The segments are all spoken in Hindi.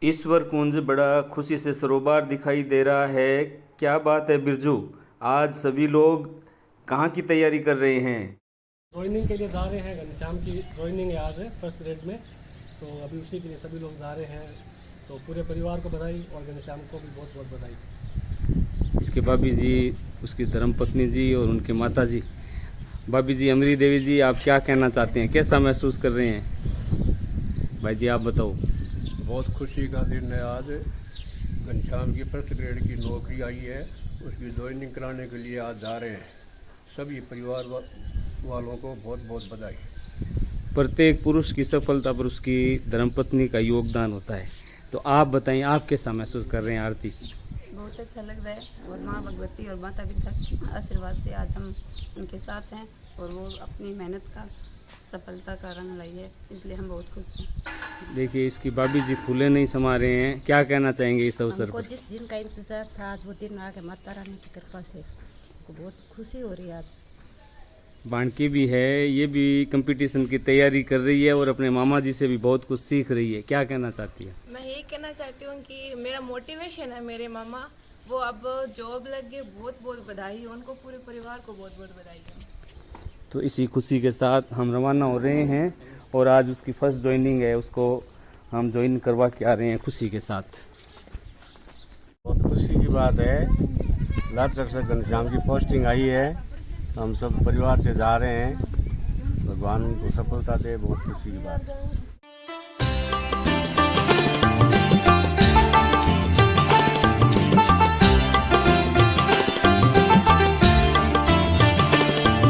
ईश्वर कुंज बड़ा खुशी से सरोबार दिखाई दे रहा है। क्या बात है बिरजू, आज सभी लोग कहाँ की तैयारी कर रहे हैं? ज्वाइनिंग के लिए जा रहे हैं। घनश्याम की ज्वाइनिंग है आज, फर्स्ट ग्रेड में, तो अभी उसी के लिए सभी लोग जा रहे हैं। तो पूरे परिवार को बधाई और घनश्याम को भी बहुत बहुत बधाई। इसके भाभी जी, उसकी धर्मपत्नी जी और उनके माता जी। भाभी जी, अमरी देवी जी, आप क्या कहना चाहते हैं, कैसा महसूस कर रहे हैं? भाई जी आप बताओ। बहुत खुशी का दिन है आज। घनश्याम की फर्स्ट ग्रेड की नौकरी आई है, उसकी ज्वाइनिंग कराने के लिए आज जा रहे हैं। सभी परिवार वालों को बहुत बहुत बधाई। प्रत्येक पुरुष की सफलता पर उसकी धर्मपत्नी का योगदान होता है। तो आप बताएं, आप कैसा महसूस कर रहे हैं? आरती, बहुत अच्छा लग रहा है और माँ भगवती और माता पिता आशीर्वाद से आज हम उनके साथ हैं और वो अपनी मेहनत का सफलता का रंग लाई है, इसलिए हम बहुत खुश हैं। देखिए इसकी भाभी जी फूले नहीं समा रहे हैं, क्या कहना चाहेंगे इस अवसर हमको पर? जिस दिन का इंतजार था आज वो दिन आ गया, माता रानी की कृपा से हमको बहुत खुशी हो रही है आज। बाणकी भी है, ये भी कंपटीशन की तैयारी कर रही है और अपने मामा जी से भी बहुत कुछ सीख रही है। क्या कहना चाहती है? मैं यही कहना चाहती हूँ कि मेरा मोटिवेशन है मेरे मामा, वो अब जॉब लग गए। बहुत बहुत बधाई उनको, पूरे परिवार को बहुत बहुत बधाई है। तो इसी खुशी के साथ हम रवाना हो रहे हैं और आज उसकी फर्स्ट ज्वाइनिंग है, उसको हम ज्वाइन करवा के आ रहे हैं खुशी के साथ। बहुत खुशी की बात है, लाचक से घनश्याम की पोस्टिंग आई है, हम सब परिवार से जा रहे हैं। भगवान उनको सफलता दे, बहुत खुशी की बात है।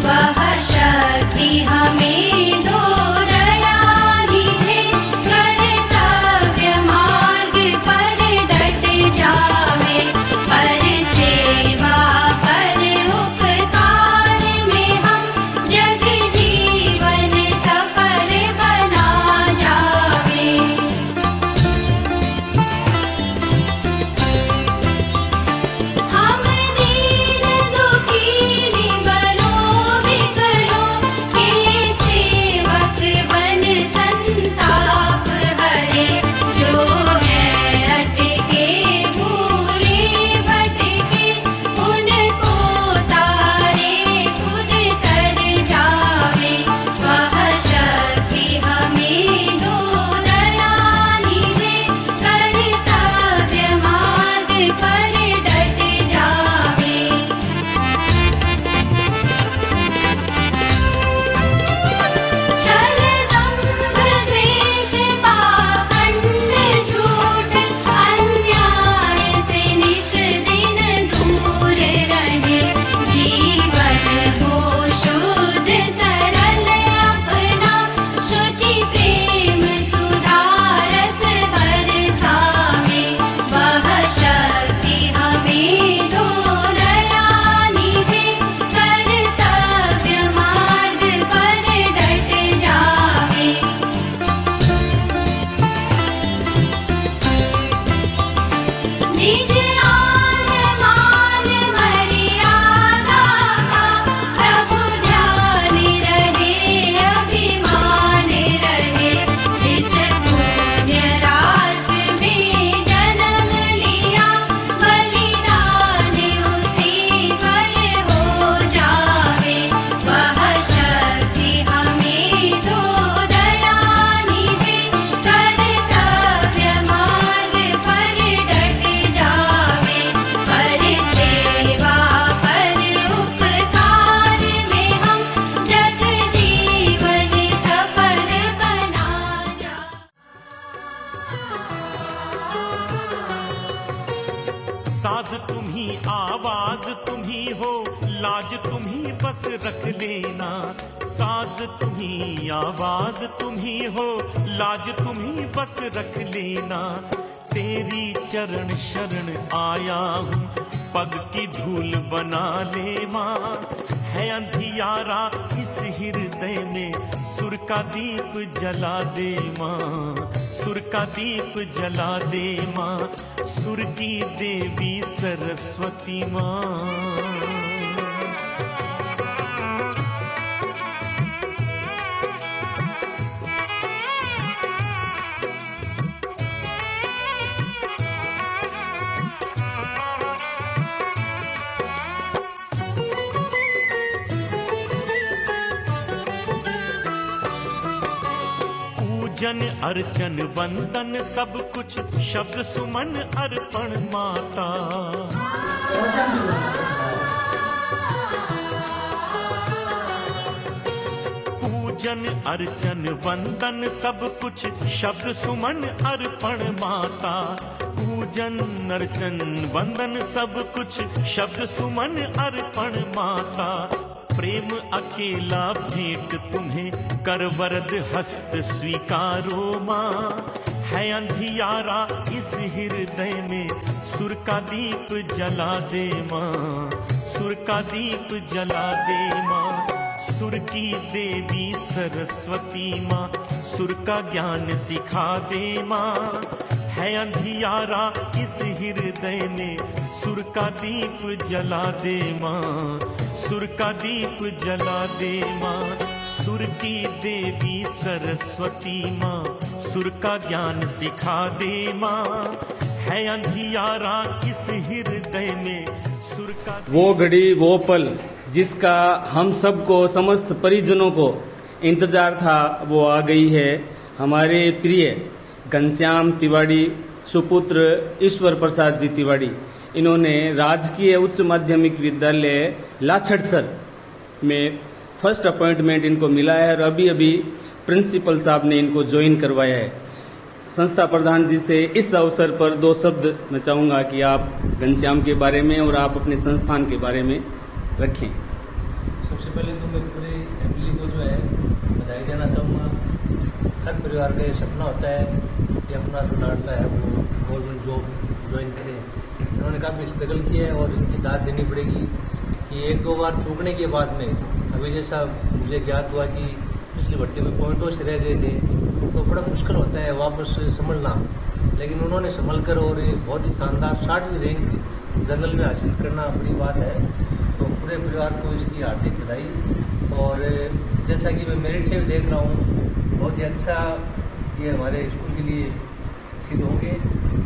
वह शक्ति हमें दो दयाली है, कर्तव्य मार्ग पर डट जावे, पर सेवा पर उपकार में हम जग जीवन सफल बना जावे। हम दीन दुखी निबलो विकलो के सेवक बन संताप हरे, जो है अटके भूले भटके उनको तारे खुद तर जावे। वह शक्ति हमें दो दयाली है, कर्तव्य मार्ग पर डट जावे। छल दंभ द्वेष पाखंड झूठ अन्याय से निश दिन दूर रहे, जीवन हो शुद्ध सरल अपना, शुचि प्रेम सुधारस बरसावे। वह शक्ति हमें दो दयाली है, कर्तव्य मार्ग पर डट जावे। निज आन मान मर्यादा का प्रभु ध्यान रहे, अभिमान रहे, जिस पुण्य राष्ट्र में जन्म लिया, बलिदान उसी पर हो जावे। वह शक्ति हमें दो दयाली है, कर्तव्य मार्ग पर डट जावे, पर सेवा पर उपकार में हम जग जीवन सफल बना जावे। साज तुम्ही, आवाज तुम्ही हो, लाज तुम्ही बस रख लेना। साज तुम्ही, आवाज तुम्ही हो, लाज तुम्ही बस रख लेना। तेरी चरण शरण आया हूँ, पग की धूल बना ले माँ। है अंधियारा इस हृदय में, सुर का दीप जला दे माँ। सुर का दीप जला दे माँ, सुर की देवी सरस्वती माँ। पूजन अर्चन वंदन सब कुछ शब्द सुमन अर्पण माता। पूजन अर्चन वंदन सब कुछ शब्द सुमन अर्पण माता। पूजन अर्चन वंदन सब कुछ शब्द सुमन अर्पण माता। प्रेम अकेला भेंट तुम्हें कर वरद हस्त स्वीकारो माँ। है अंधियारा इस हृदय में सुर का दीप जला दे माँ। सुर का दीप जला दे माँ। सुर की देवी सरस्वती माँ सुर का ज्ञान सिखा दे माँ। है अंधियारा इस हृदय में सुर का दीप जला दे माँ। सुर का दीप जला दे माँ। सुर की देवी सरस्वती माँ सुर का ज्ञान सिखा दे माँ। है अंधियारा इस हृदय में सुर का वो घड़ी वो पल जिसका हम सबको समस्त परिजनों को इंतजार था वो आ गई है। हमारे प्रिय घनश्याम तिवारी सुपुत्र ईश्वर प्रसाद जी तिवारी, इन्होंने राजकीय उच्च माध्यमिक विद्यालय लाछड़सर में फर्स्ट अपॉइंटमेंट इनको मिला है और अभी अभी प्रिंसिपल साहब ने इनको ज्वाइन करवाया है। संस्था प्रधान जी से इस अवसर पर 2 शब्द मैं चाहूँगा कि आप घनश्याम के बारे में और आप अपने संस्थान के बारे में रखें। सबसे पहले तो मैं पूरी फैमिली को जो है बधाई देना चाहूँगा। हर परिवार का ये सपना होता है कि अपना जो लाडला है वो गवर्नमेंट जॉब ज्वाइन करे। इन्होंने काफ़ी स्ट्रगल किया है और इनकी दाद देनी पड़ेगी कि 1-2 बार चूकने के बाद में अभी जैसा मुझे ज्ञात हुआ कि पिछली भर्ती में पॉइंटों से रह गए थे तो बड़ा मुश्किल होता है वापस संभलना, लेकिन उन्होंने संभल कर और बहुत ही शानदार 60वीं रैंक जनरल में हासिल करना बड़ी बात है। तो पूरे परिवार को इसकी हार्दिक बधाई। और जैसा कि मैं मेरिट से भी देख रहा हूँ बहुत ही अच्छा ये हमारे स्कूल के लिए सिद्ध होंगे।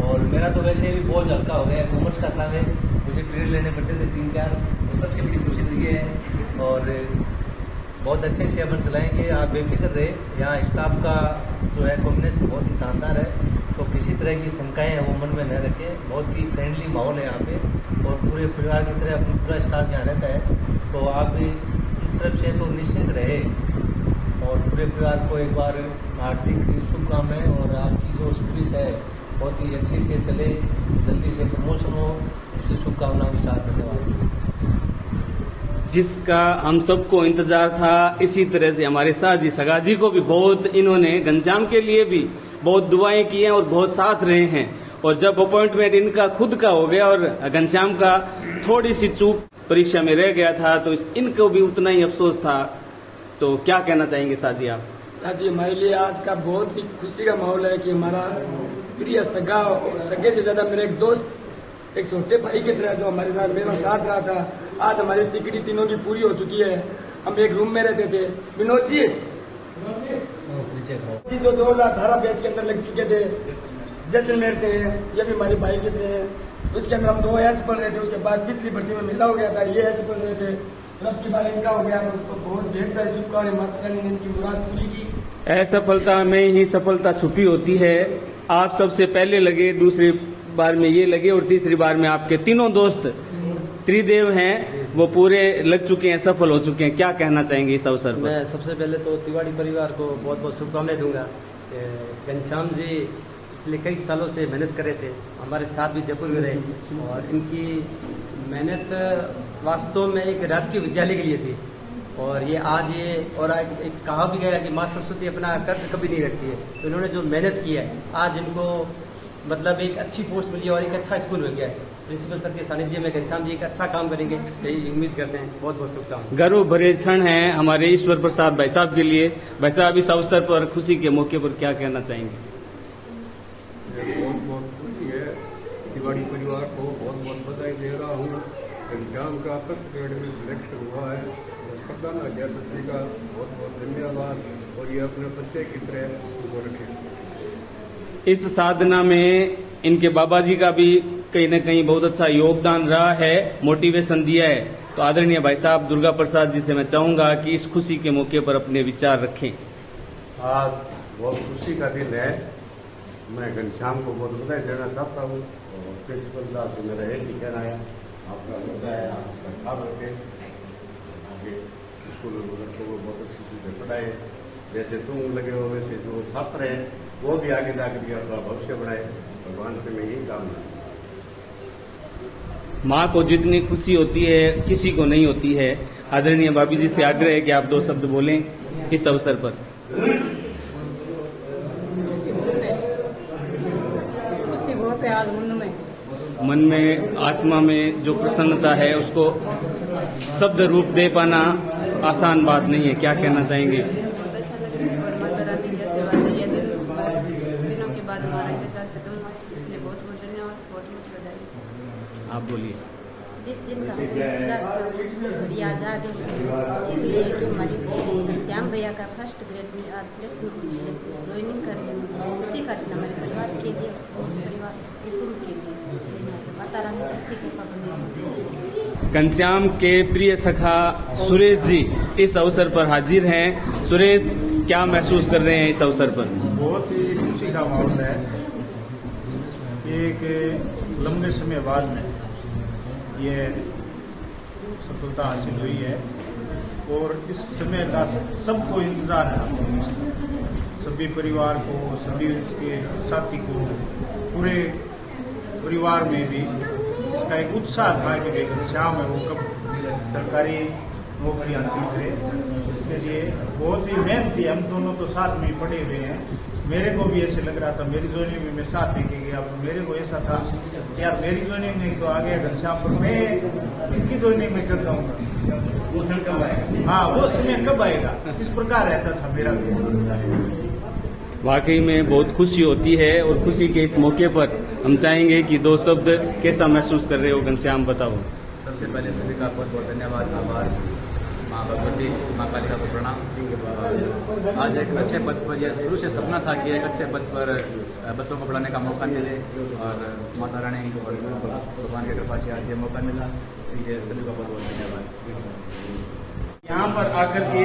और मेरा तो वैसे भी बहुत हल्का हो गया, कॉमर्स का था मैं, मुझे पीरियड लेने पड़ते थे 3-4, तो सबसे बड़ी खुशी तो ये है। और बहुत अच्छे से अपन चलाएंगे, आप बेफिक्र रहे। यहाँ स्टाफ का जो है कॉम्बिनेशन बहुत ही शानदार है, तो किसी तरह की शंकाएँ हैं वो मन में न रखें। बहुत ही फ्रेंडली माहौल है यहाँ पे और पूरे परिवार की तरह अपना पूरा स्टाफ यहाँ रहता है, तो आप इस तरफ से तो निश्चिंत रहे। और पूरे परिवार को एक बार हार्दिक शुभकामनाएं और आपकी जो सर्विस है बहुत ही अच्छे से चले, जल्दी से प्रमोशन हो, इसी शुभकामनाओं के साथ धन्यवाद। जिसका हम सबको इंतजार था, इसी तरह से हमारे साजी सगाजी को भी बहुत इन्होंने घनश्याम के लिए भी बहुत दुआएं की हैं और बहुत साथ रहे हैं। और जब अपॉइंटमेंट इनका खुद का हो गया और घनश्याम का थोड़ी सी चूक परीक्षा में रह गया था तो इनको भी उतना ही अफसोस था। तो क्या कहना चाहेंगे साजी आप? साजी, हमारे लिए आज का बहुत ही खुशी का माहौल है कि हमारा प्रिय सगा और सगे से ज्यादा मेरा एक दोस्त, एक छोटे भाई की तरह जो हमारे साथ मेरा साथ रहा था, आज हमारी तिकड़ी तीनों की पूरी हो चुकी है। हम एक रूम में रहते थे। विनोद जी जो 2018 बैच के अंदर लग चुके थे जैसलमेर से, ये भी हमारे भाई की तरह है। उसके अंदर हम 2 एस पढ़ रहे थे, उसके बाद पिछली भर्ती में मेरा हो गया था, ये एस पढ़ रहे थे, अब की बार इनका हो गया। तो बहुत ढेर सारी शुभकामनाएं, माता रानी ने इनकी मुराद पूरी की। असफलता में ही सफलता छुपी होती है। आप सबसे पहले लगे, दूसरी बार में ये लगे और तीसरी बार में आपके तीनों दोस्त त्रिदेव हैं वो पूरे लग चुके हैं, सफल हो चुके हैं। क्या कहना चाहेंगे इस अवसर पर? मैं सबसे पहले तो तिवारी परिवार को बहुत बहुत शुभकामनाएं दूंगा। घनश्याम जी पिछले कई सालों से मेहनत कर रहे थे, हमारे साथ भी जयपुर में रहे और इनकी मेहनत वास्तव में एक राजकीय विद्यालय के लिए थी। और ये आज ये और एक कहा भी गया कि माँ सरस्वती अपना कर्ज कभी नहीं रखती है, तो इन्होंने जो मेहनत की है आज इनको मतलब एक अच्छी पोस्ट मिली और एक अच्छा स्कूल मिल गया है। प्रिंसिपल सर के सानिध्य में घनश्याम जी एक अच्छा काम करेंगे, यही उम्मीद करते हैं। बहुत बहुत शुभकामनाएं। गर्व भरे क्षण है हमारे ईश्वर प्रसाद भाई साहब के लिए। भाई साहब, इस अवसर पर खुशी के मौके पर क्या कहना चाहेंगे? बहुत बहुत खुशी है, तिवारी परिवार को बहुत बहुत बधाई दे रहा हूँ। घनश्याम का फर्स्ट ग्रेड में सिलेक्शन हुआ है, प्रधान अध्यापक का बहुत बहुत धन्यवाद और ये अपने बच्चे की तरह उनको रखें। इस साधना में इनके बाबा जी का भी कहीं न कहीं बहुत अच्छा योगदान रहा है, मोटिवेशन दिया है। तो आदरणीय भाई साहब दुर्गा प्रसाद जी से मैं चाहूंगा कि इस खुशी के मौके पर अपने विचार रखें। आज बहुत खुशी का दिन है। मैं घनश्याम को बहुत बधाई देना चाहता हूँ और प्रिंसिपल साहब से मेरा एक ही कहना है, आपका मुद्दा है, आपका ख्याल रखें, आगे स्कूल में बच्चों को बहुत अच्छी से पढ़ाए, जैसे तुम लगे हो वैसे जो छात्र हैं वो भी आगे जाकर भी अपना भविष्य बढ़ाए। भगवान से मैं यही कामना। माँ को जितनी खुशी होती है किसी को नहीं होती है। आदरणीय भाभी जी से आग्रह है कि आप 2 शब्द बोलें इस अवसर पर। खुशी बहुत है आज मन में आत्मा में जो प्रसन्नता है उसको शब्द रूप दे पाना आसान बात नहीं है। क्या कहना चाहेंगे? बहुत अच्छा लग रहा है और माता रानी की आशीर्वाद से ये दिनों के बाद हमारा इंतजार खत्म हुआ, इसलिए बहुत बहुत धन्यवाद, बहुत बहुत बधाई। आप बोलिए। जिस दिन का याद आ गई उसी लिए कि हमारी श्याम भैया का फर्स्ट ग्रेड में आज सिलेक्शन ज्वाइनिंग कर रहे हैं। उसी का दिन हमारे परिवार के लिए, परिवार के गुरु के लिए माता रानी की कृपा बनी। घनश्याम के प्रिय सखा सुरेश जी इस अवसर पर हाजिर हैं। सुरेश, क्या महसूस कर रहे हैं इस अवसर पर? बहुत ही खुशी का माहौल है। एक लंबे समय बाद में ये सफलता हासिल हुई है और इस समय का सबको इंतजार है, सभी परिवार को, सभी उसके साथी को, पूरे परिवार में भी इसका एक उत्साह था कि घनश्याम है वो कब सरकारी नौकरी हासिल करे। इसके लिए बहुत ही मेहनती, हम दोनों तो साथ में ही पढ़े हुए हैं। मेरे को भी ऐसे लग रहा था, मेरी ज्वाइनिंग में मैं साथ लेके गया, मेरे को ऐसा था कि यार मेरी ज्वाइनिंग में तो आ गया घनश्याम, पर मैं इसकी ज्वाइनिंग में कब जाऊंगा, वो समय कब आएगा, हाँ वो समय कब आएगा, इस प्रकार रहता था मेरा। वाकई में बहुत खुशी होती है और खुशी के इस मौके पर हम चाहेंगे कि 2 शब्द कैसा महसूस कर रहे हो घनश्याम, बताओ। सबसे पहले सभी का बहुत बहुत धन्यवाद, आभार, माँ भगवती, माँ कालिका को प्रणाम। आज एक अच्छे पद पर, यह शुरू से सपना था कि एक अच्छे पद पर बच्चों को पढ़ाने का मौका मिले और माता रानी और भगवान की कृपा से आज ये मौका मिला। ये सभी का बहुत बहुत धन्यवाद। यहाँ पर आकर के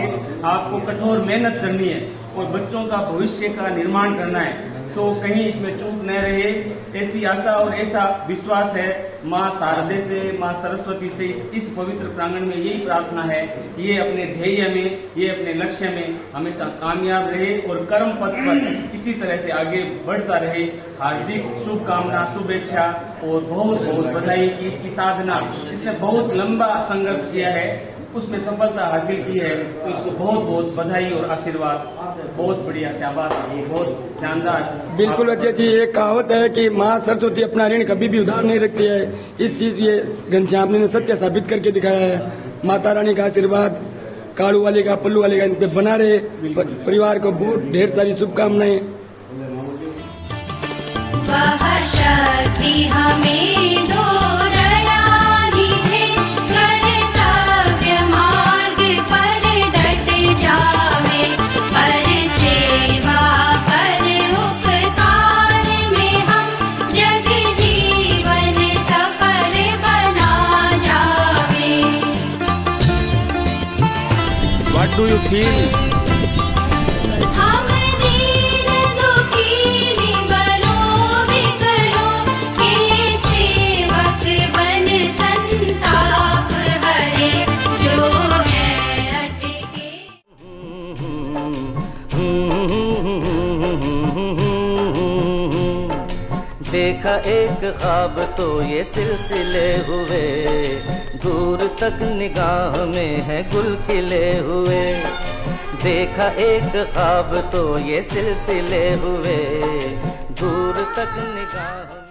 आपको कठोर मेहनत करनी है और बच्चों का भविष्य का निर्माण करना है, तो कहीं इसमें चूक न रहे, ऐसी आशा और ऐसा विश्वास है। माँ शारदे से, माँ सरस्वती से इस पवित्र प्रांगण में यही प्रार्थना है कि ये अपने ध्येय में, ये अपने लक्ष्य में हमेशा कामयाब रहे और कर्म पथ पर इसी तरह से आगे बढ़ता रहे। हार्दिक शुभकामना, शुभेच्छा और बहुत बहुत बधाई कि इसकी साधना, इसने बहुत लंबा संघर्ष किया है, उसमें सफलता हासिल की है, तो इसको बहुत बहुत बधाई और आशीर्वाद। बहुत बढ़िया, शाबाश, बहुत शानदार। बिल्कुल अच्छी अच्छी एक कहावत है कि माँ सरस्वती अपना ऋण कभी भी उधार नहीं रखती है। इस चीज ये घनश्याम ने सत्य साबित करके दिखाया है। माता रानी का आशीर्वाद कालू वाले का, पल्लू वाले का इन पे बना रहे। परिवार को बहुत ढेर सारी शुभकामनाएं। वह शक्ति हमें दो दयानी है, कर्तव्य मार्ग पर डट जावे, पर सेवा पर उपकार में हम जग जीवन सफल बना जावे। What do you feel? हम दीन दुखी निबलो विकलो के सेवक बन संताप हरे, जो है अटके। देखा एक ख्वाब तो ये सिलसिले हुए, दूर तक निगाह में है गुल खिले हुए। देखा एक ख्वाब तो ये सिलसिले हुए, दूर तक निगाह